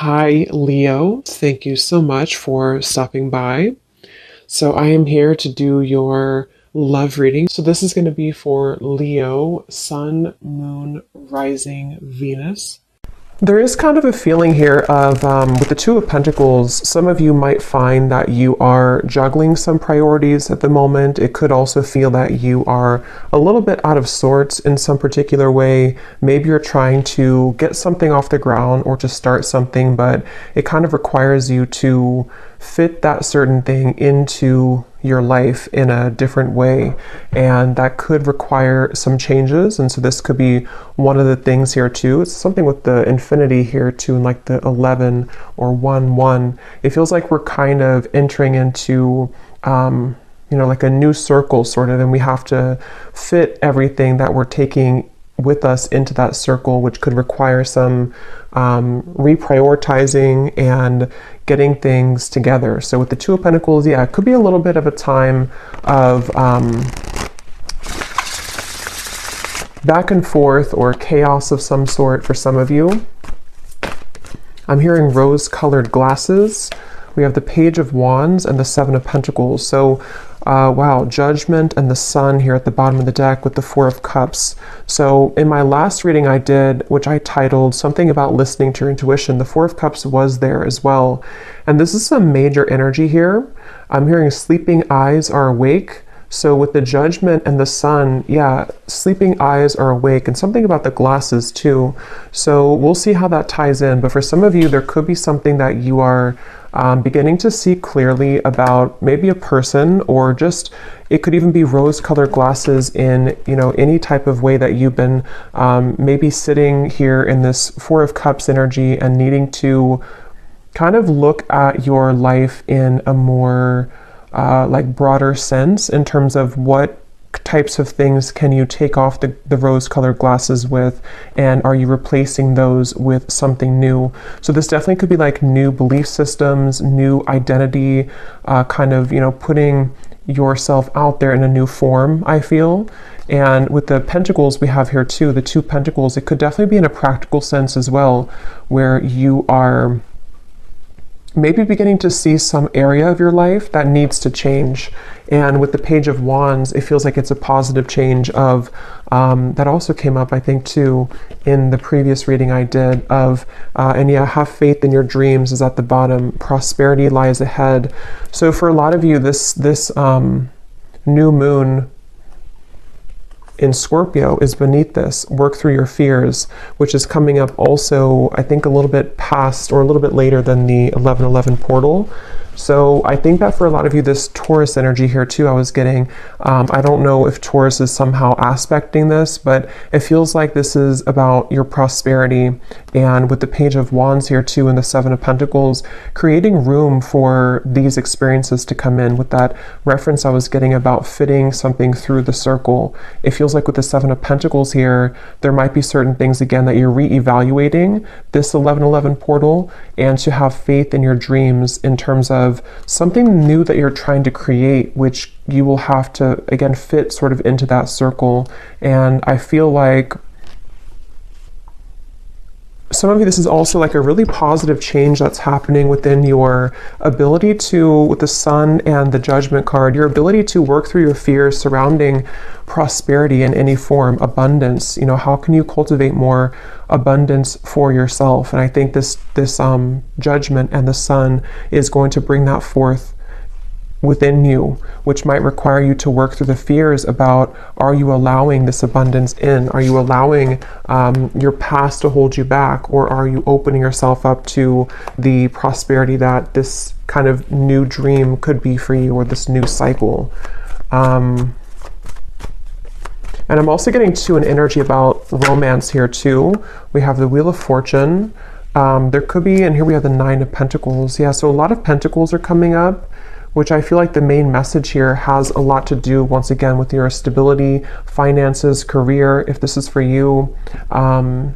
Hi, Leo. Thank you so much for stopping by. So, I am here to do your love reading. So, this is going to be for Leo, Sun, Moon, Rising, Venus. There is kind of a feeling here of, with the Two of Pentacles, some of you might find that you are juggling some priorities at the moment. It could also feel that you are a little bit out of sorts in some particular way. Maybe you're trying to get something off the ground or to start something, but it kind of requires you to fit that certain thing into your life in a different way, and that could require some changes. And so this could be one of the things here too. It's something with the infinity here too, and like the 11 or 1 it feels like we're kind of entering into like a new circle sort of, and we have to fit everything that we're taking with us into that circle, which could require some reprioritizing and getting things together. So with the Two of Pentacles, yeah, it could be a little bit of a time of back and forth or chaos of some sort for some of you. I'm hearing rose-colored glasses. We have the Page of Wands and the Seven of Pentacles. So wow, Judgment and the Sun here at the bottom of the deck with the Four of Cups. So in my last reading I did, which I titled something about listening to your intuition, the Four of Cups was there as well. And this is some major energy here. I'm hearing sleeping eyes are awake. So with the Judgment and the Sun, yeah, sleeping eyes are awake, and something about the glasses too. So we'll see how that ties in. But for some of you, there could be something that you are beginning to see clearly about, maybe a person, or just it could even be rose-colored glasses in any type of way that you've been maybe sitting here in this Four of Cups energy and needing to kind of look at your life in a more like broader sense in terms of what types of things can you take off the rose-colored glasses with, and are you replacing those with something new? So this definitely could be like new belief systems, new identity, kind of putting yourself out there in a new form, I feel. And with the Pentacles we have here too, the Two Pentacles, it could definitely be in a practical sense as well, where you are maybe beginning to see some area of your life that needs to change. And with the Page of Wands, it feels like it's a positive change of, that also came up, I think, too, in the previous reading I did of, and yeah, have faith in your dreams is at the bottom. Prosperity lies ahead. So for a lot of you, this new moon in Scorpio is beneath this. Work through your fears, which is coming up also, I think, a little bit past or a little bit later than the 11/11 portal. So I think that for a lot of you, this Taurus energy here too, I was getting, I don't know if Taurus is somehow aspecting this, but it feels like this is about your prosperity. And with the Page of Wands here too, and the Seven of Pentacles, creating room for these experiences to come in. With that reference I was getting about fitting something through the circle, it feels like with the Seven of Pentacles here, there might be certain things again that you're re-evaluating this 11/11 portal, and to have faith in your dreams in terms of something new that you're trying to create, which you will have to again fit sort of into that circle. And I feel like some of you, this is also like a really positive change that's happening within your ability to, with the Sun and the Judgment card, your ability to work through your fears surrounding prosperity in any form, abundance. How can you cultivate more abundance for yourself? And I think this Judgment and the Sun is going to bring that forth within you, which might require you to work through the fears about, are you allowing this abundance in? Are you allowing your past to hold you back? Or are you opening yourself up to the prosperity that this kind of new dream could be for you, or this new cycle? And I'm also getting to an energy about romance here too. We have the Wheel of Fortune. There could be, and here we have the Nine of Pentacles. Yeah, so a lot of Pentacles are coming up, which I feel like the main message here has a lot to do, once again, with your stability, finances, career, if this is for you. And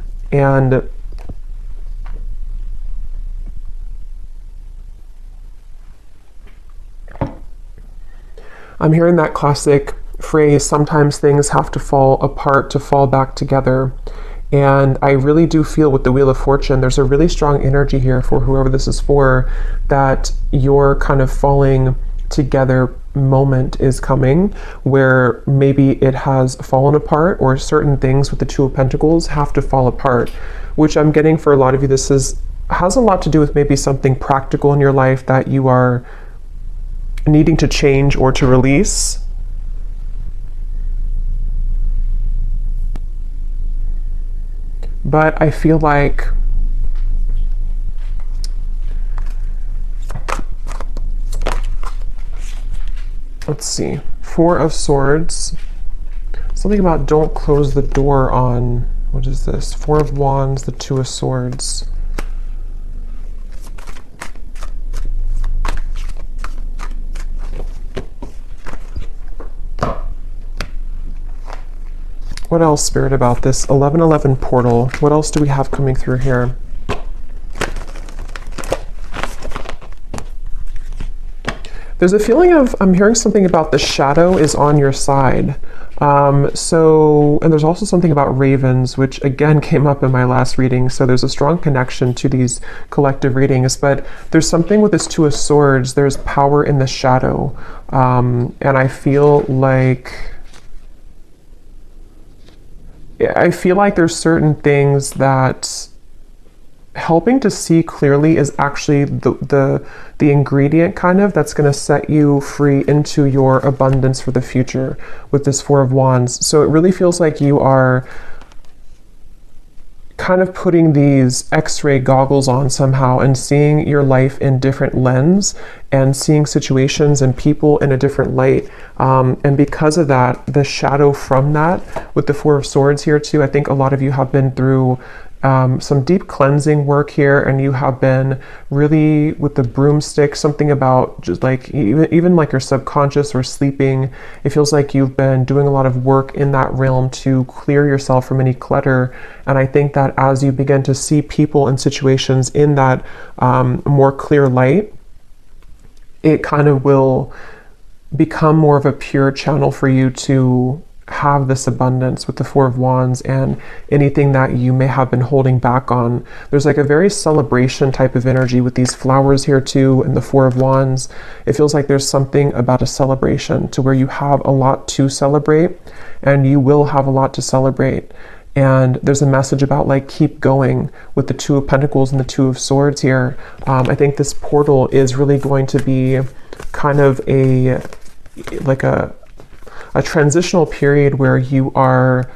I'm hearing that classic phrase, sometimes things have to fall apart to fall back together. And I really do feel with the Wheel of Fortune, there's a really strong energy here for whoever this is for, that your kind of falling together moment is coming, where maybe it has fallen apart, or certain things with the Two of Pentacles have to fall apart, which I'm getting for a lot of you, this has a lot to do with maybe something practical in your life that you are needing to change or to release. But I feel like let's see, Four of Swords, something about don't close the door on, what is this? Four of Wands, the Two of Swords. What else, Spirit, about this 1111 portal? What else do we have coming through here? There's a feeling of, I'm hearing something about the shadow is on your side. And there's also something about ravens, which again came up in my last reading. So there's a strong connection to these collective readings, but there's something with this Two of Swords. There's power in the shadow. And I feel like there's certain things that helping to see clearly is actually the ingredient kind of that's going to set you free into your abundance for the future with this Four of Wands. So it really feels like you are kind of putting these X-ray goggles on somehow and seeing your life in different lens and seeing situations and people in a different light. And because of that, the shadow from that with the Four of Swords here too, I think a lot of you have been through some deep cleansing work here, and you have been really with the broomstick, something about just like even like your subconscious or sleeping. It feels like you've been doing a lot of work in that realm to clear yourself from any clutter. And I think that as you begin to see people and situations in that more clear light, it kind of will become more of a pure channel for you to have this abundance with the Four of Wands and anything that you may have been holding back on. There's like a very celebration type of energy with these flowers here too, and the Four of Wands. It feels like there's something about a celebration to where you have a lot to celebrate, and you will have a lot to celebrate. And there's a message about like keep going with the Two of Pentacles and the Two of Swords here. I think this portal is really going to be kind of a transitional period where you are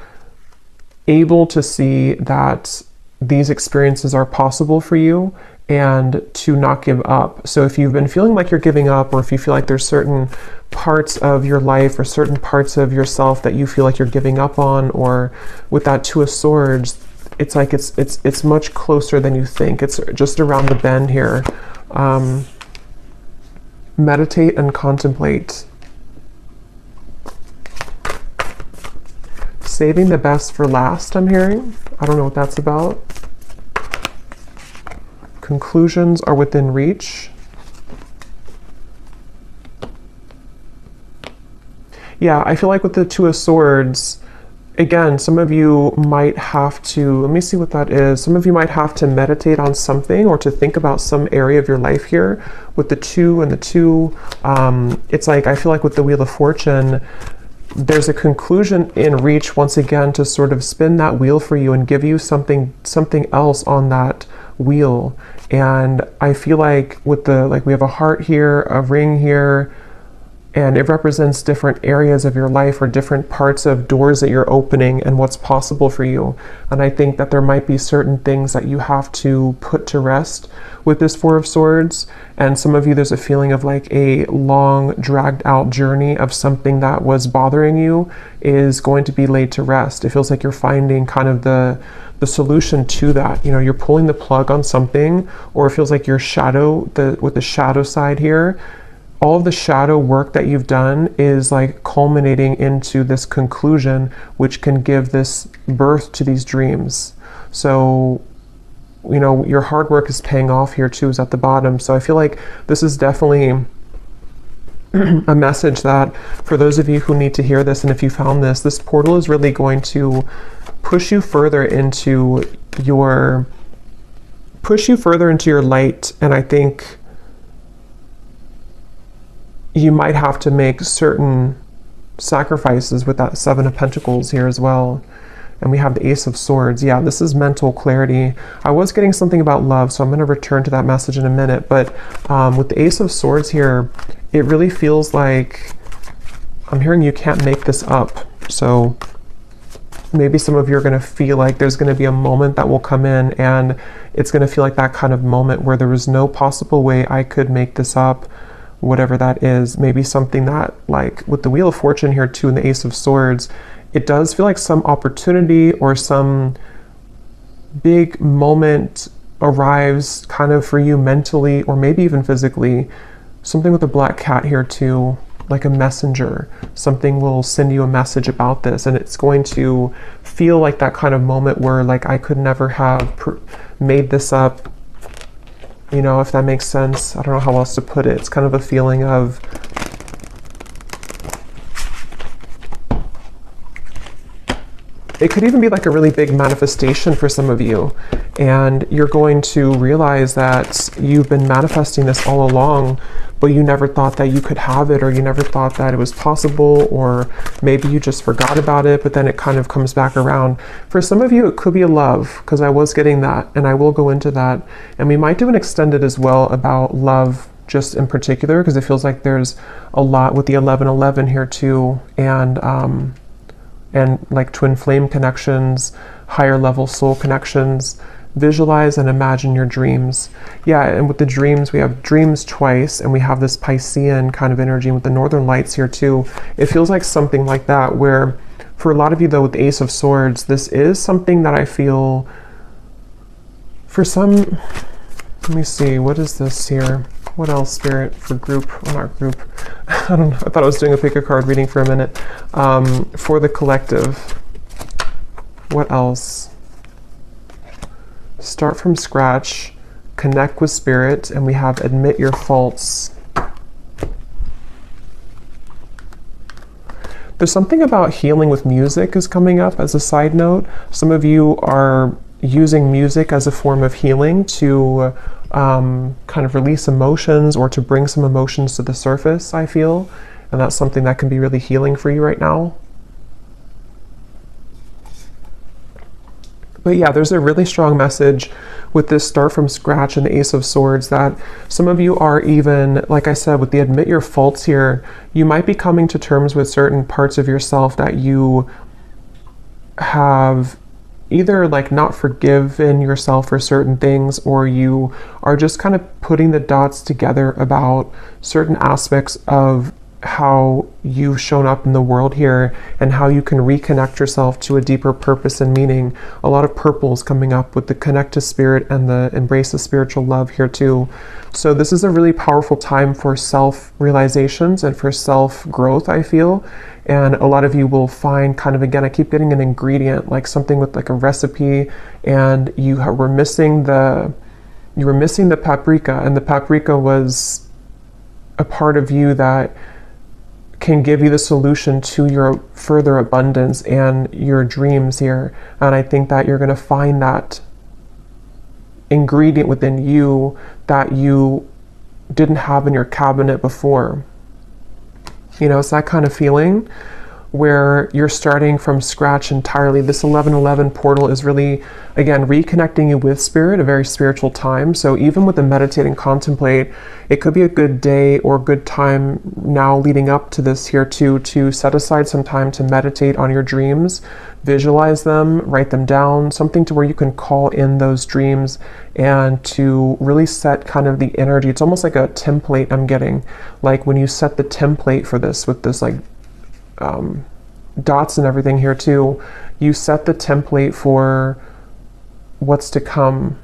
able to see that these experiences are possible for you and to not give up. So if you've been feeling like you're giving up, or if you feel like there's certain parts of your life or certain parts of yourself that you feel like you're giving up on, or with that Two of Swords, it's like it's much closer than you think. It's just around the bend here. Meditate and contemplate. Saving the best for last, I'm hearing. I don't know what that's about. Conclusions are within reach. Yeah, I feel like with the Two of Swords, again, some of you might have to, let me see what that is. Some of you might have to meditate on something or to think about some area of your life here with the two and the two. It's like, I feel like with the Wheel of Fortune, there's a conclusion in reach once again to sort of spin that wheel for you and give you something else on that wheel. And I feel like with the, like we have a heart here, a ring here, and it represents different areas of your life or different parts of doors that you're opening and what's possible for you. And I think that there might be certain things that you have to put to rest with this Four of Swords. And some of you, there's a feeling of like a long dragged out journey of something that was bothering you is going to be laid to rest. It feels like you're finding kind of the solution to that. You know, you're pulling the plug on something, or it feels like your shadow, with the shadow side here, all of the shadow work that you've done is like culminating into this conclusion, which can give this birth to these dreams. So, you know, your hard work is paying off here too, is at the bottom. So I feel like this is definitely a message that for those of you who need to hear this, and if you found this portal is really going to push you further into your light. And I think you might have to make certain sacrifices with that Seven of Pentacles here as well. And we have the Ace of Swords. Yeah, this is mental clarity. I was getting something about love, so I'm going to return to that message in a minute. But with the Ace of Swords here, it really feels like I'm hearing you can't make this up. So maybe some of you are going to feel like there's going to be a moment that will come in, and it's going to feel like that kind of moment where there was no possible way I could make this up, whatever that is. Maybe something that, like with the Wheel of Fortune here too and the Ace of Swords, it does feel like some opportunity or some big moment arrives kind of for you mentally or maybe even physically. Something with the Black Cat here too, like a messenger. Something will send you a message about this, and it's going to feel like that kind of moment where like I could never have made this up, you know, if that makes sense. I don't know how else to put it. It's kind of a feeling of it could even be like a really big manifestation for some of you, and you're going to realize that you've been manifesting this all along, but you never thought that you could have it, or you never thought that it was possible, or maybe you just forgot about it, but then it kind of comes back around. For some of you, it could be a love, because I was getting that, and I will go into that. And we might do an extended as well about love, just in particular, because it feels like there's a lot with the 1111 here too, and like twin flame connections, higher level soul connections. Visualize and imagine your dreams. Yeah, and with the dreams, we have dreams twice, and we have this Piscean kind of energy with the Northern Lights here too. It feels like something like that, where for a lot of you though, with the Ace of Swords, this is something that I feel for some, let me see, what is this here? What else, Spirit, for group, or not group? I don't know, I thought I was doing a pick a card reading for a minute. For the collective, what else? Start from scratch, connect with Spirit, and we have admit your faults. There's something about healing with music is coming up as a side note. Some of you are using music as a form of healing to kind of release emotions or to bring some emotions to the surface, I feel. And that's something that can be really healing for you right now. But yeah, there's a really strong message with this start from scratch and the Ace of Swords that some of you are even, like I said, with the admit your faults here, you might be coming to terms with certain parts of yourself that you have either like not forgiven yourself for certain things, or you are just kind of putting the dots together about certain aspects of how you've shown up in the world here and how you can reconnect yourself to a deeper purpose and meaning. A lot of purples coming up with the connect to Spirit and the embrace of spiritual love here too. So this is a really powerful time for self-realizations and for self-growth, I feel. And a lot of you will find kind of, again, I keep getting an ingredient, like something with like a recipe, and you were missing the paprika, and the paprika was a part of you that can give you the solution to your further abundance and your dreams here. And I think that you're going to find that ingredient within you that you didn't have in your cabinet before. You know, it's that kind of feeling where you're starting from scratch entirely. This 1111 portal is really, again, reconnecting you with Spirit, a very spiritual time. So even with the meditate and contemplate, it could be a good day or good time now leading up to this here too, to set aside some time to meditate on your dreams, visualize them, write them down, something to where you can call in those dreams and to really set kind of the energy. It's almost like a template I'm getting, like when you set the template for this with this like dots and everything here too, you set the template for what's to come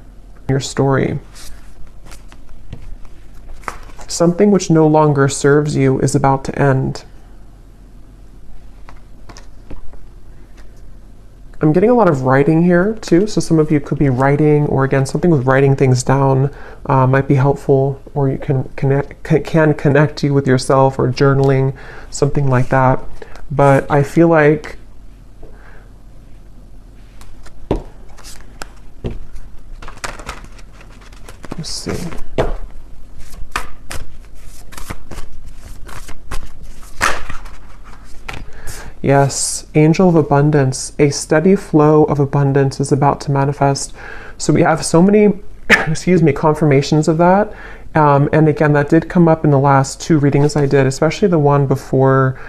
in your story. Something which no longer serves you is about to end. I'm getting a lot of writing here too, so some of you could be writing, or again, something with writing things down might be helpful, or you can connect you with yourself, or journaling, something like that. But I feel like Let's see. Yes, angel of abundance. A steady flow of abundance is about to manifest. So we have so many, excuse me, confirmations of that. And again, that did come up in the last 2 readings I did, especially the one before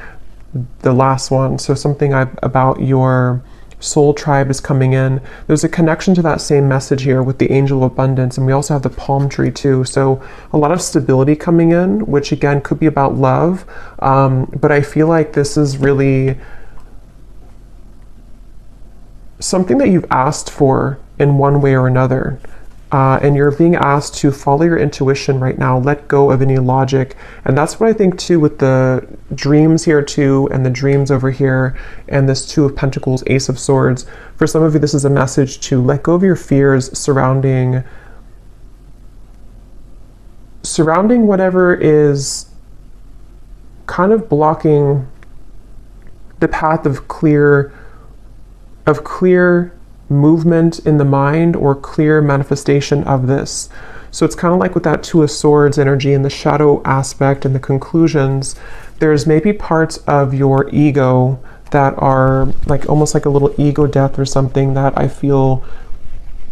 the last one. So something about your soul tribe is coming in. There's a connection to that same message here with the angel of abundance, and we also have the palm tree too. So a lot of stability coming in, which again could be about love, but I feel like this is really something that you've asked for in one way or another. And you're being asked to follow your intuition right now, let go of any logic. And that's what I think too with the dreams here too, and the dreams over here, and this 2 of Pentacles, Ace of Swords. For some of you, this is a message to let go of your fears surrounding whatever is kind of blocking the path of clear movement in the mind or clear manifestation of this. So it's kind of like with that 2 of Swords energy and the shadow aspect and the conclusions, there's maybe parts of your ego that are like almost like a little ego death or something that I feel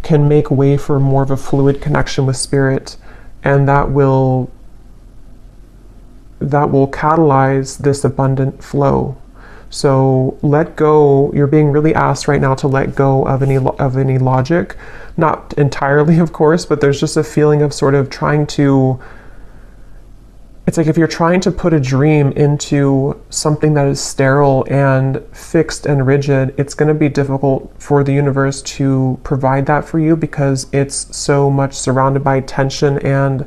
can make way for more of a fluid connection with spirit, and that will catalyze this abundant flow. So let go. You're being really asked right now to let go of any logic, not entirely, of course, but there's just a feeling of sort of trying to. It's like if you're trying to put a dream into something that is sterile and fixed and rigid, it's going to be difficult for the universe to provide that for you because it's so much surrounded by tension and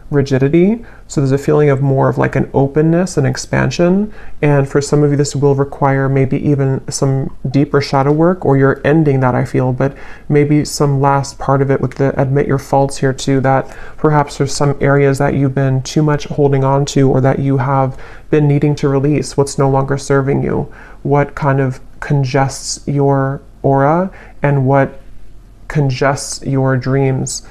rigidity. So there's a feeling of more of like an openness and expansion. And for some of you, this will require maybe even some deeper shadow work, or you're ending that, I feel, but maybe some last part of it with the admit your faults here too, that perhaps there's some areas that you've been too much holding on to, or that you have been needing to release, what's no longer serving you, what kind of congests your aura and what congests your dreams.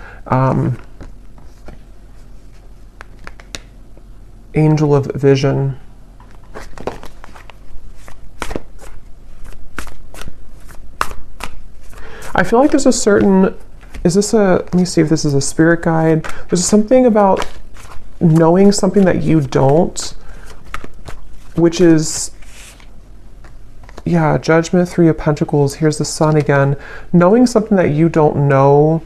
Angel of vision. I feel like there's a certain, let me see if this is a spirit guide. There's something about knowing something that you don't, which is, yeah, Judgment, 3 of Pentacles. Here's the Sun again. Knowing something that you don't know,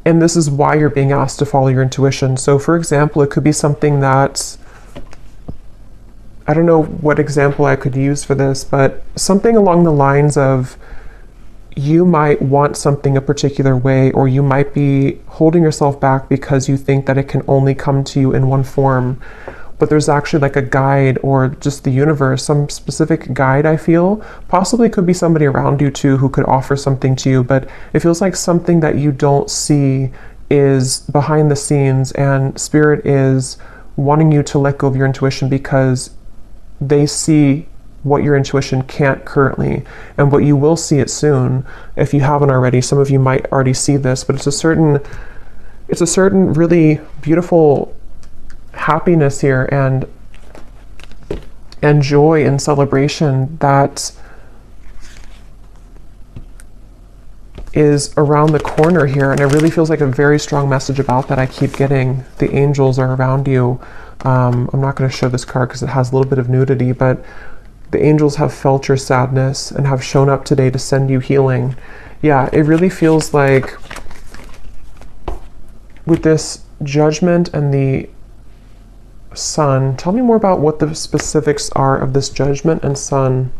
and this is why you're being asked to follow your intuition. So for example, it could be something that, I don't know what example I could use for this, but something along the lines of you might want something a particular way, or you might be holding yourself back because you think that it can only come to you in one form. But there's actually like a guide, or just the universe, some specific guide, I feel. Possibly could be somebody around you too who could offer something to you, but it feels like something that you don't see is behind the scenes, and spirit is wanting you to let go of your intuition because they see what your intuition can't currently, and what you will see it soon if you haven't already. Some of you might already see this, but it's a certain really beautiful happiness here and joy and celebration that is around the corner here. And it really feels like a very strong message about that I keep getting. The angels are around you. I'm not going to show this card because it has a little bit of nudity, but the angels have felt your sadness and have shown up today to send you healing. Yeah, it really feels like with this Judgment and the Sun. Tell me more about what the specifics are of this Judgment and Sun.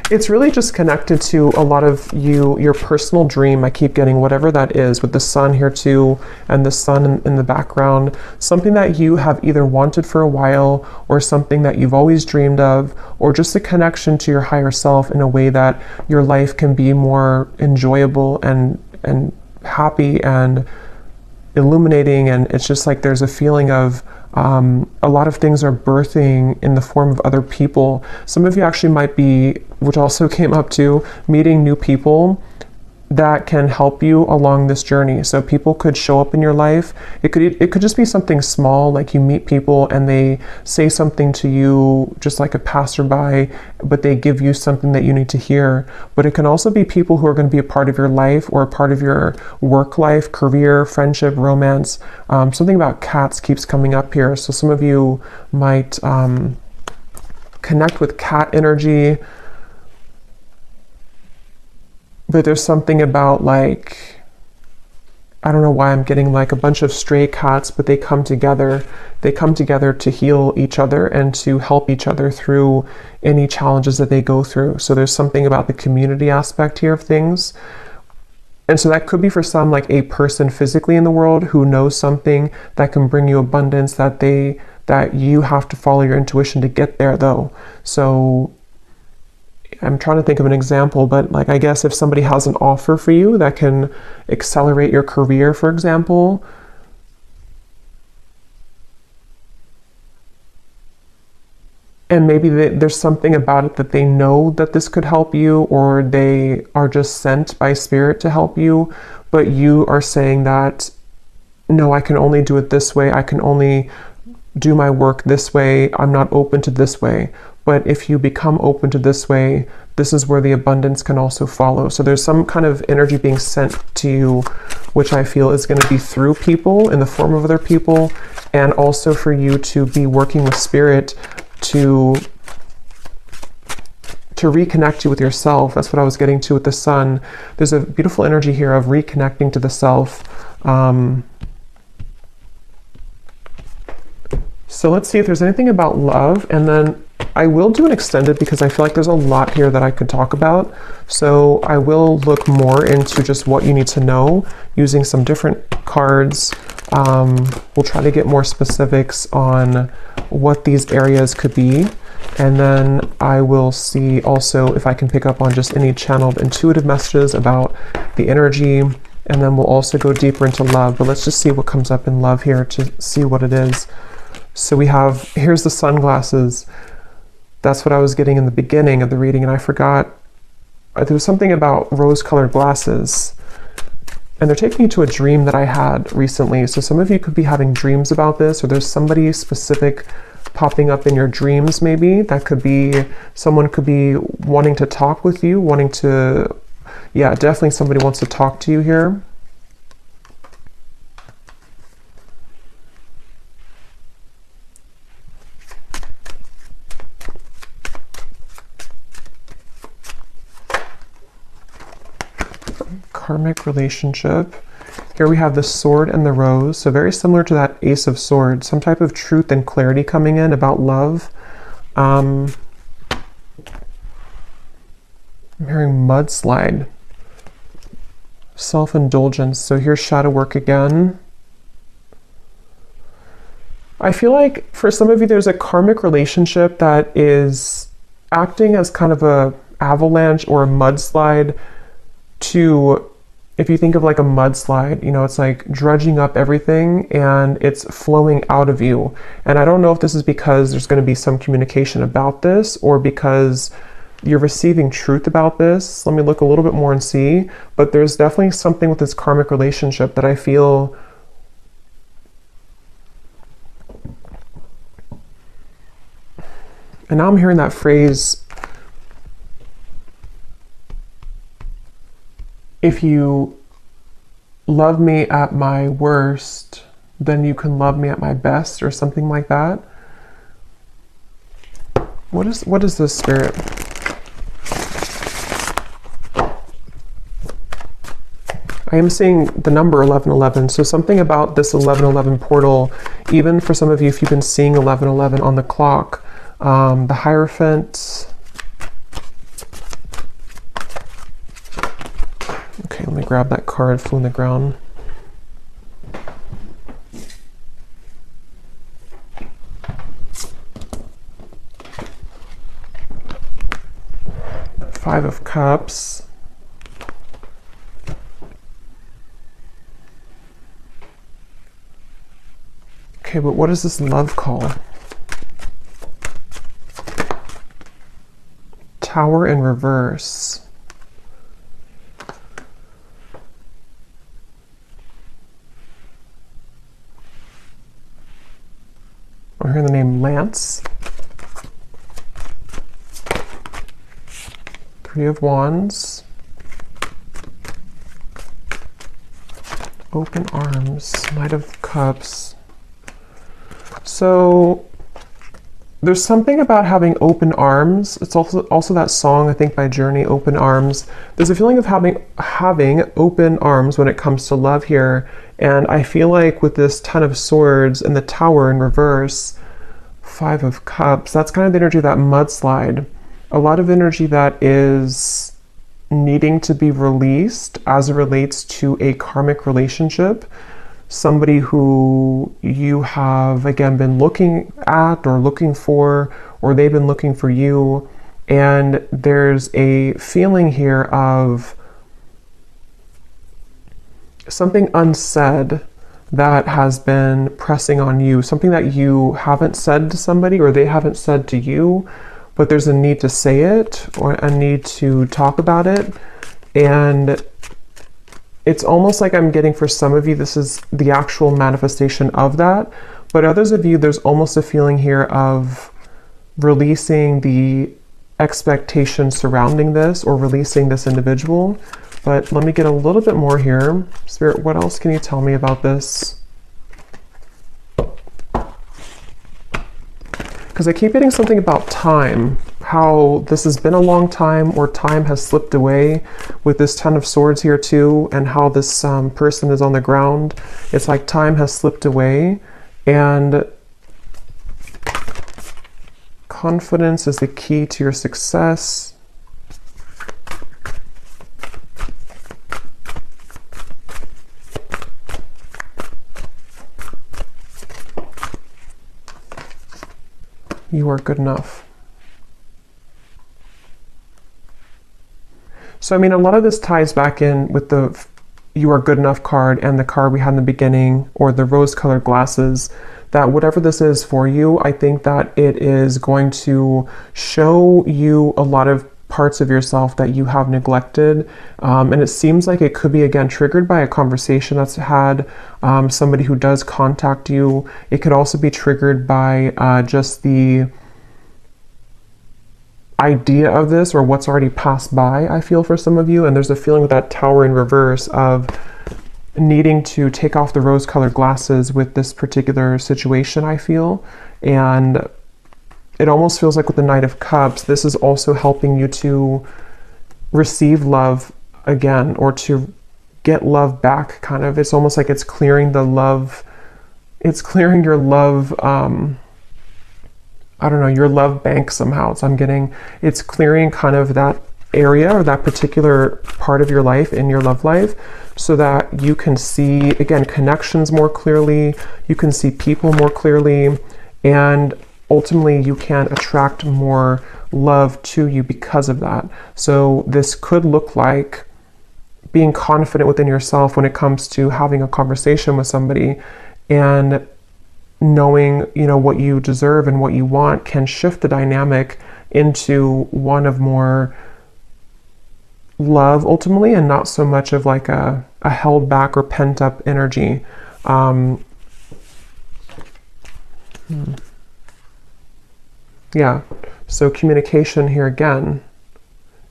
It's really just connected to a lot of your personal dream. I keep getting whatever that is with the Sun here too, and the Sun in the background. Something that you have either wanted for a while, or something that you've always dreamed of, or just a connection to your higher self in a way that your life can be more enjoyable and happy and illuminating. And it's just like there's a feeling of A lot of things are birthing in the form of other people. Some of you actually might be, which also came up too, meeting new people that can help you along this journey. So people could show up in your life. It could just be something small, like you meet people and they say something to you just like a passerby, but they give you something that you need to hear. But it can also be people who are going to be a part of your life or a part of your work life, career, friendship, romance. Something about cats keeps coming up here. So some of you might connect with cat energy. But there's something about, like, I don't know why I'm getting like a bunch of stray cats, but they come together. They come together to heal each other and to help each other through any challenges that they go through. So there's something about the community aspect here of things. And so that could be for some like a person physically in the world who knows something that can bring you abundance, that you have to follow your intuition to get there though. So I'm trying to think of an example, but like, I guess if somebody has an offer for you that can accelerate your career, for example, and maybe there's something about it that they know that this could help you, or they are just sent by spirit to help you, but you are saying that, no, I can only do it this way. I can only do my work this way. I'm not open to this way. But if you become open to this way, this is where the abundance can also follow. So there's some kind of energy being sent to you, which I feel is going to be through people in the form of other people, and also for you to be working with spirit to reconnect you with yourself. That's what I was getting to with the sun. There's a beautiful energy here of reconnecting to the self. So let's see if there's anything about love, and then I will do an extended because I feel like there's a lot here that I could talk about. So I will look more into just what you need to know using some different cards. We'll try to get more specifics on what these areas could be. And then I will see also if I can pick up on just any channeled intuitive messages about the energy. And then we'll also go deeper into love. But let's just see what comes up in love here to see what it is. So we have, here's the sunglasses. That's what I was getting in the beginning of the reading, and I forgot. There was something about rose-colored glasses. And they're taking you to a dream that I had recently. So some of you could be having dreams about this, or there's somebody specific popping up in your dreams maybe. That could be, someone could be wanting to talk with you, wanting to, yeah, definitely somebody wants to talk to you here. Karmic relationship. Here we have the sword and the rose. So very similar to that ace of swords. Some type of truth and clarity coming in about love. I'm hearing mudslide. Self-indulgence. So here's shadow work again. I feel like for some of you there's a karmic relationship that is acting as kind of a avalanche or a mudslide to, if you think of like a mudslide, you know, it's like dredging up everything and it's flowing out of you. And I don't know if this is because there's going to be some communication about this or because you're receiving truth about this. Let me look a little bit more and see. But there's definitely something with this karmic relationship that I feel and now I'm hearing that phrase, if you love me at my worst, then you can love me at my best, or something like that. What is this, Spirit? I am seeing the number 1111, so something about this 1111 portal, even for some of you, if you've been seeing 1111 on the clock, the Hierophant. Okay, let me grab that card, flew on the ground. Five of Cups. Okay, Okay, but what is this love call? Tower in reverse. I'm hearing the name Lance. Three of Wands. Open arms. Knight of Cups. So there's something about having open arms. It's also that song, I think, by Journey, Open Arms. There's a feeling of having open arms when it comes to love here. And I feel like with this Ten of Swords and the Tower in reverse, Five of Cups, that's kind of the energy of that mudslide. A lot of energy that is needing to be released as it relates to a karmic relationship. Somebody who you have, again, been looking at or looking for, or they've been looking for you. And there's a feeling here of something unsaid that has been pressing on you, something that you haven't said to somebody or they haven't said to you, but there's a need to say it or a need to talk about it. And it's almost like I'm getting, for some of you, this is the actual manifestation of that. But others of you, there's almost a feeling here of releasing the expectation surrounding this or releasing this individual. But let me get a little bit more here. Spirit, what else can you tell me about this? Because I keep getting something about time, how this has been a long time or time has slipped away with this Ten of Swords here too, and how this person is on the ground. It's like time has slipped away, and confidence is the key to your success. You are good enough. So, I mean, a lot of this ties back in with the you are good enough card and the card we had in the beginning, or the rose-colored glasses, that whatever this is for you, I think that it is going to show you a lot of parts of yourself that you have neglected. And it seems like it could be, again, triggered by a conversation that's had, somebody who does contact you. It could also be triggered by just the idea of this or what's already passed by, I feel, for some of you. And there's a feeling with that Tower in reverse of needing to take off the rose-colored glasses with this particular situation, I feel. And it almost feels like with the Knight of Cups, this is also helping you to receive love again, or to get love back, kind of. It's almost like it's clearing the love, it's clearing your love, I don't know, your love bank somehow. So I'm getting, it's clearing kind of that area or that particular part of your life in your love life, so that you can see, again, connections more clearly, you can see people more clearly, and ultimately you can attract more love to you because of that. So this could look like being confident within yourself when it comes to having a conversation with somebody, and knowing, you know, what you deserve and what you want can shift the dynamic into one of more love ultimately, and not so much of like a held back or pent up energy. Yeah, so communication here again.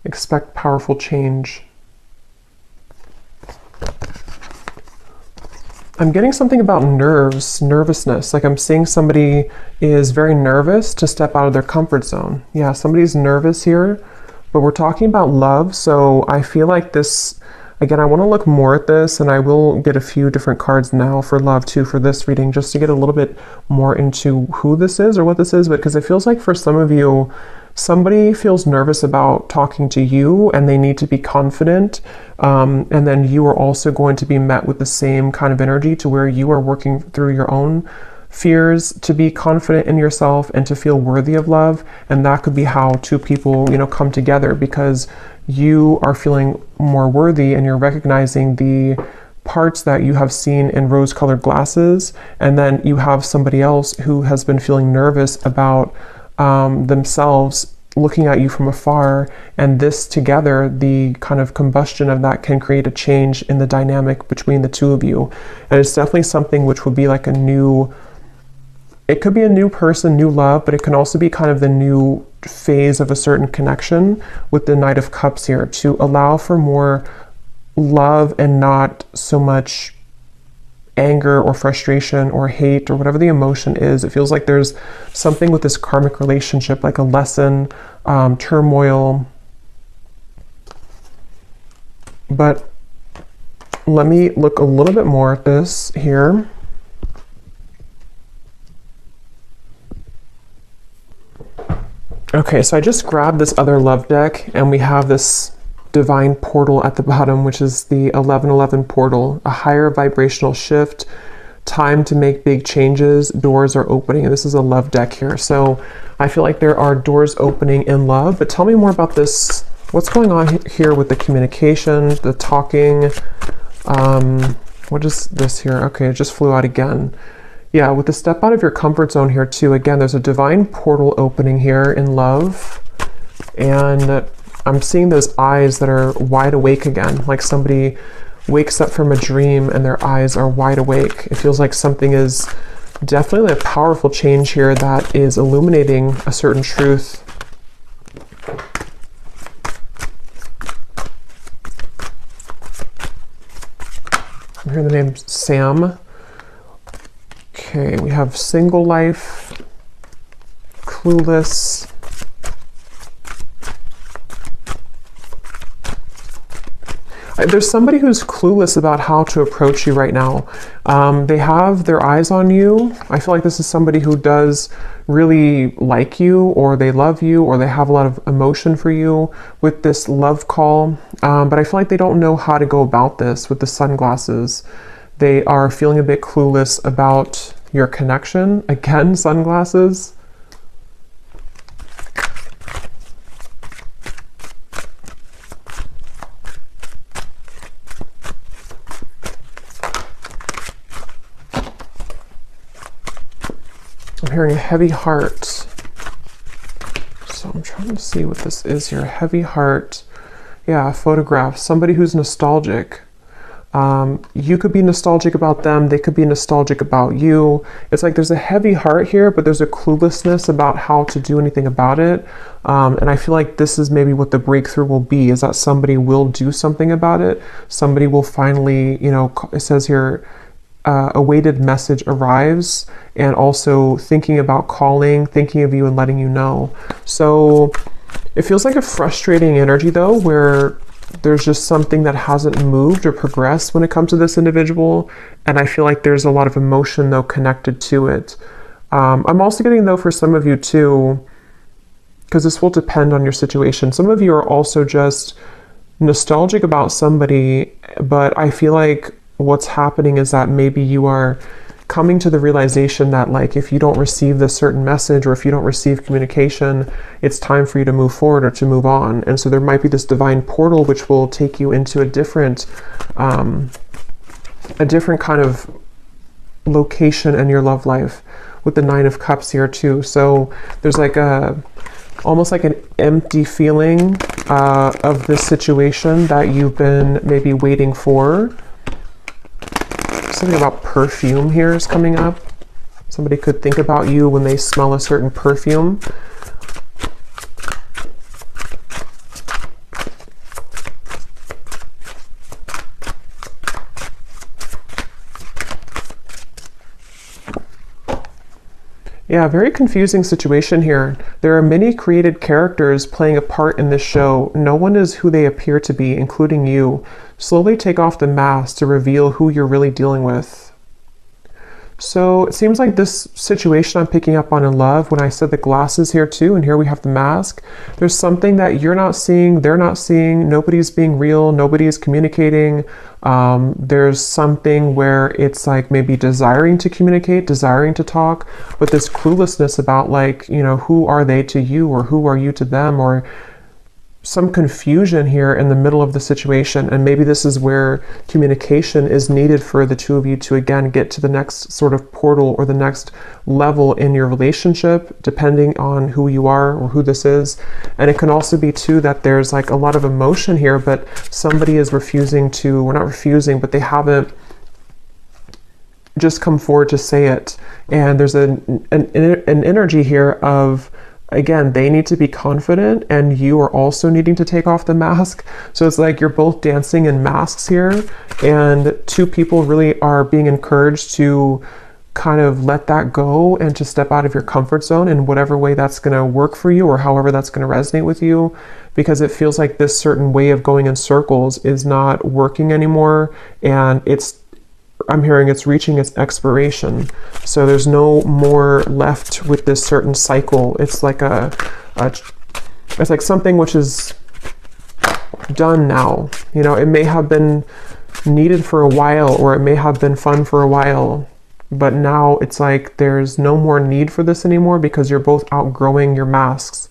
Expect powerful change. I'm getting something about nervousness. Like I'm seeing somebody is very nervous to step out of their comfort zone. Yeah, somebody's nervous here, but we're talking about love. So I feel like this, again, I want to look more at this, and I will get a few different cards now for love too for this reading, just to get a little bit more into who this is or what this is. But because it feels like for some of you, somebody feels nervous about talking to you and they need to be confident. And then you are also going to be met with the same kind of energy, to where you are working through your own fears to be confident in yourself and to feel worthy of love. And that could be how two people, you know, come together, because you are feeling more worthy and you're recognizing the parts that you have seen in rose-colored glasses, and then you have somebody else who has been feeling nervous about themselves looking at you from afar, and this together, the kind of combustion of that can create a change in the dynamic between the two of you. And it's definitely something which would be like a new, it could be a new person, new love, but it can also be kind of the new phase of a certain connection with the Knight of Cups here, to allow for more love and not so much anger or frustration or hate or whatever the emotion is. It feels like there's something with this karmic relationship, like a lesson, turmoil. But let me look a little bit more at this here. Okay, so I just grabbed this other love deck, and we have this divine portal at the bottom, which is the 1111 portal, a higher vibrational shift, time to make big changes, doors are opening. And this is a love deck here. So I feel like there are doors opening in love, but tell me more about this. What's going on here with the communication, the talking? What is this here? Okay, it just flew out again. Yeah, with the step out of your comfort zone here too. Again, there's a divine portal opening here in love. And I'm seeing those eyes that are wide awake again, like somebody wakes up from a dream and their eyes are wide awake. It feels like something is definitely a powerful change here that is illuminating a certain truth. I'm hearing the name Sam. Okay, we have single life, clueless. There's somebody who's clueless about how to approach you right now. They have their eyes on you. I feel like this is somebody who does really like you, or they love you, or they have a lot of emotion for you with this love call. But I feel like they don't know how to go about this with the sunglasses. They are feeling a bit clueless about your connection. Again, sunglasses. I'm hearing a heavy heart. So I'm trying to see what this is here. Heavy heart. Yeah, a photograph. Somebody who's nostalgic. You could be nostalgic about them. They could be nostalgic about you. It's like there's a heavy heart here, but there's a cluelessness about how to do anything about it. And I feel like this is maybe what the breakthrough will be, is that somebody will do something about it. Somebody will finally, you know, it says here, a weighted message arrives, and also thinking about calling, thinking of you and letting you know. So it feels like a frustrating energy though, where there's just something that hasn't moved or progressed when it comes to this individual. And I feel like there's a lot of emotion though connected to it. I'm also getting though for some of you too, because this will depend on your situation. Some of you are also just nostalgic about somebody, but I feel like what's happening is that maybe you are coming to the realization that, like, if you don't receive this certain message, or if you don't receive communication, it's time for you to move forward or to move on. And so there might be this divine portal which will take you into a different kind of location in your love life, with the Nine of Cups here too. So there's like almost like an empty feeling of this situation that you've been maybe waiting for. Something about perfume here is coming up. Somebody could think about you when they smell a certain perfume. Yeah, very confusing situation here. There are many created characters playing a part in this show. No one is who they appear to be, including you. Slowly take off the mask to reveal who you're really dealing with. So it seems like this situation I'm picking up on in love, when I said the glasses here too, and here we have the mask. There's something that you're not seeing, they're not seeing, nobody's being real, nobody is communicating. There's something where it's like maybe desiring to communicate, desiring to talk, but this cluelessness about, like, you know, who are they to you, or who are you to them, or some confusion here in the middle of the situation, and maybe this is where communication is needed for the two of you to again get to the next sort of portal or the next level in your relationship, depending on who you are or who this is. And it can also be too that there's like a lot of emotion here, but somebody is refusing to, or not refusing, but they haven't just come forward to say it. And there's an energy here of, again, they need to be confident and you are also needing to take off the mask. So it's like you're both dancing in masks here, and two people really are being encouraged to kind of let that go and to step out of your comfort zone in whatever way that's going to work for you or however that's going to resonate with you, because it feels like this certain way of going in circles is not working anymore, and I'm hearing it's reaching its expiration. So there's no more left with this certain cycle. It's like it's like something which is done now. You know, it may have been needed for a while, or it may have been fun for a while, but now it's like there's no more need for this anymore, because you're both outgrowing your masks.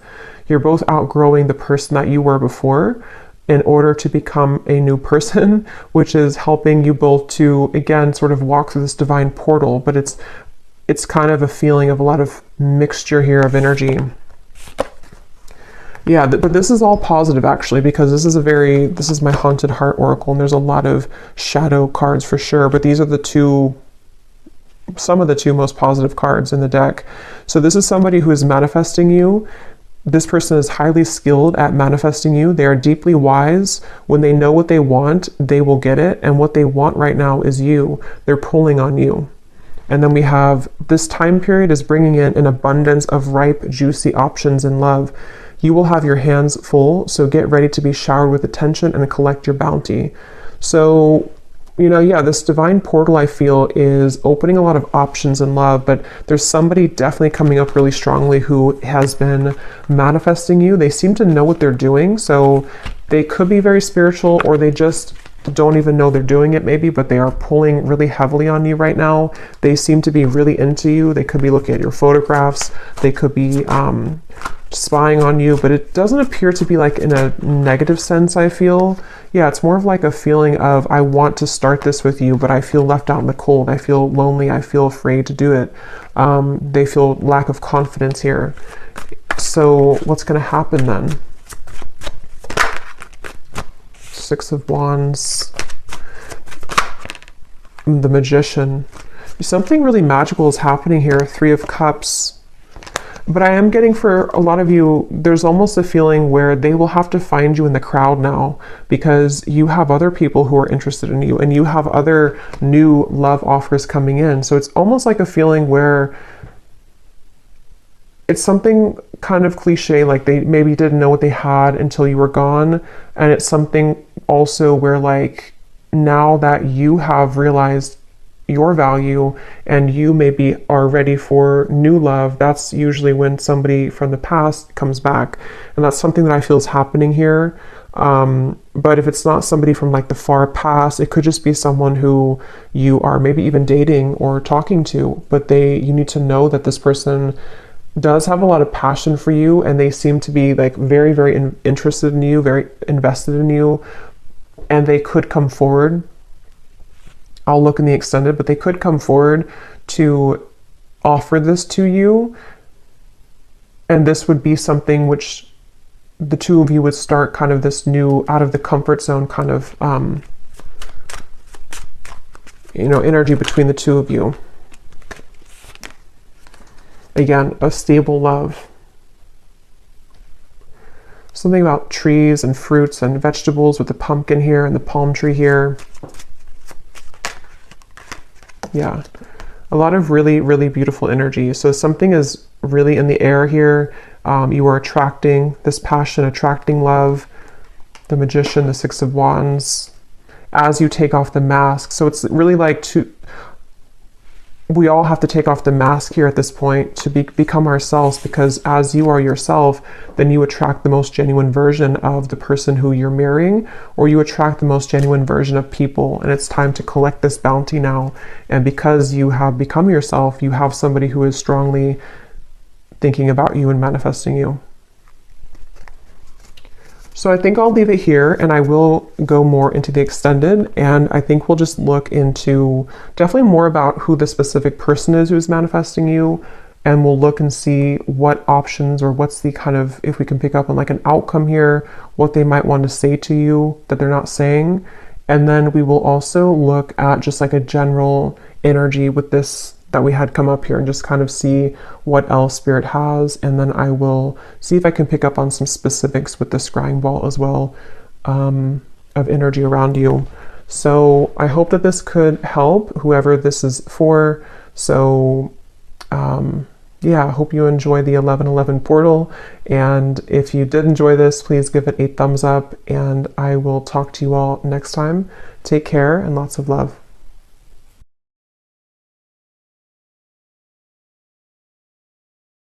You're both outgrowing the person that you were before, in order to become a new person, which is helping you both to, again, sort of walk through this divine portal. But it's kind of a feeling of a lot of mixture here of energy. Yeah, but this is all positive actually, because this is my Haunted Heart Oracle, and there's a lot of shadow cards for sure, but these are some of the two most positive cards in the deck. So this is somebody who is manifesting you. This person is highly skilled at manifesting you. They are deeply wise. When they know what they want, they will get it. And what they want right now is you. They're pulling on you. And then we have this time period is bringing in an abundance of ripe, juicy options in love. You will have your hands full, so get ready to be showered with attention and collect your bounty. So, you know, yeah, this divine portal, I feel, is opening a lot of options in love, but there's somebody definitely coming up really strongly who has been manifesting you. They seem to know what they're doing, so they could be very spiritual, or they just don't even know they're doing it maybe, but they are pulling really heavily on you right now. They seem to be really into you. They could be looking at your photographs. They could be spying on you, but it doesn't appear to be like in a negative sense, I feel. Yeah, it's more of like a feeling of, I want to start this with you, but I feel left out in the cold. I feel lonely. I feel afraid to do it. They feel lack of confidence here. So what's going to happen then? Six of Wands, the Magician. Something really magical is happening here. Three of Cups. But I am getting, for a lot of you, there's almost a feeling where they will have to find you in the crowd now, because you have other people who are interested in you, and you have other new love offers coming in. So it's almost like a feeling where it's something kind of cliche, like they maybe didn't know what they had until you were gone. And it's something also where, like, now that you have realized your value and you maybe are ready for new love, that's usually when somebody from the past comes back. And that's something that I feel is happening here. But if it's not somebody from like the far past, it could just be someone who you are maybe even dating or talking to, but you need to know that this person does have a lot of passion for you, and they seem to be like very, very interested in you, very invested in you, and they could come forward. I'll look in the extended, but they could come forward to offer this to you. And this would be something which the two of you would start kind of this new, out of the comfort zone kind of, energy between the two of you. Again, a stable love. Something about trees and fruits and vegetables with the pumpkin here and the palm tree here. Yeah, a lot of really, really beautiful energy. So something is really in the air here. You are attracting this passion, attracting love. The Magician, the Six of Wands, as you take off the mask. So it's really like we all have to take off the mask here at this point to become ourselves, because as you are yourself, then you attract the most genuine version of the person who you're marrying, or you attract the most genuine version of people. And it's time to collect this bounty now. And because you have become yourself, you have somebody who is strongly thinking about you and manifesting you. So I think I'll leave it here, and I will go more into the extended, and I think we'll just look into definitely more about who the specific person is who's manifesting you, and we'll look and see what options, or what's the kind of, if we can pick up on like an outcome here, what they might want to say to you that they're not saying. And then we will also look at just like a general energy with this that we had come up here, and just kind of see what else Spirit has. And then I will see if I can pick up on some specifics with the scrying ball as well, of energy around you. So I hope that this could help whoever this is for. So yeah, I hope you enjoy the 1111 portal. And if you did enjoy this, please give it a thumbs up, and I will talk to you all next time. Take care and lots of love.